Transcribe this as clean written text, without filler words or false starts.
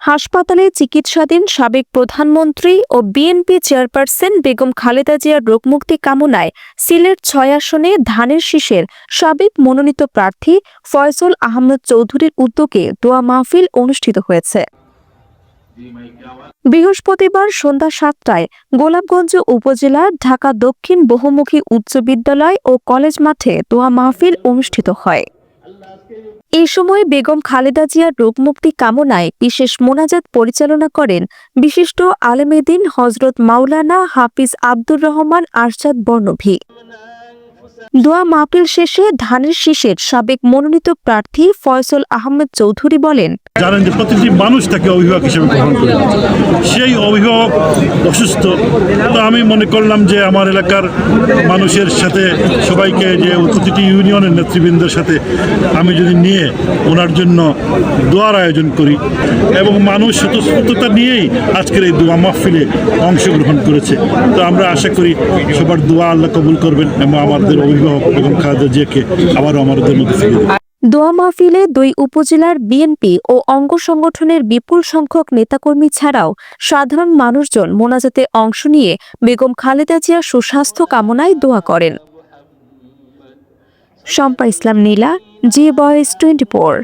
হাসপাতালে চিকিৎসাধীন সাবেক প্রধানমন্ত্রী ও বিএনপি চেয়ারপারসন বেগম খালেদা জিয়ার রোগমুক্তি কামনায় সিলেট ৬ আসনে ধানের শীষের সাবেক মনোনীত প্রার্থী ফয়সল আহমেদ চৌধুরীর উদ্যোগে দোয়া মাহফিল অনুষ্ঠিত হয়েছে। বৃহস্পতিবার সন্ধ্যা ৭টায় গোলাপগঞ্জ উপজেলার ঢাকা দক্ষিণ বহুমুখী উচ্চ বিদ্যালয় ও কলেজ মাঠে দোয়া মাহফিল অনুষ্ঠিত হয়। এই সময় বেগম খালেদা জিয়ার রোগমুক্তি কামনায় বিশেষ মোনাজাত পরিচালনা করেন বিশিষ্ট আলেমে দ্বীন হযরত মাওলানা হাফিজ আব্দুর রহমান আরশাদ বর্ণভী। দোয়া মাহফিল শেষে ধানের শীষের সাবেক মনোনীত প্রার্থী ফয়সল আহমেদ চৌধুরী বলেন, জানেন যে প্রতিটি মানুষ তাকে অভিভাবক হিসেবে গ্রহণ করে, সেই অভিভাবক অসুস্থ। তো আমি মনে করলাম যে আমার এলাকার মানুষের সাথে সবাইকে, যে প্রতিটি ইউনিয়নের নেতৃবৃন্দের সাথে আমি যদি নিয়ে ওনার জন্য দোয়ার আয়োজন করি, এবং মানুষ স্বতঃস্ফূর্ততা নিয়েই আজকের এই দোয়া মাহফিলে অংশগ্রহণ করেছে। তো আমরা আশা করি সবার দোয়া আল্লাহ কবুল করবেন এবং আমাদের অভিভাবক বেগম খালেদা জিয়াকে আবারও আমাদের মধ্যে ফিরিয়ে দেবেন। দোয়া মাহফিলে ২ উপজেলার বিএনপি ও অঙ্গ সংগঠনের বিপুল সংখ্যক নেতাকর্মী ছাড়াও সাধারণ মানুষজন মোনাজাতে অংশ নিয়ে বেগম খালেদা জিয়ার সুস্বাস্থ্য কামনায় দোয়া করেন। শম্পা ইসলাম নীলা, জি ভয়েস 24।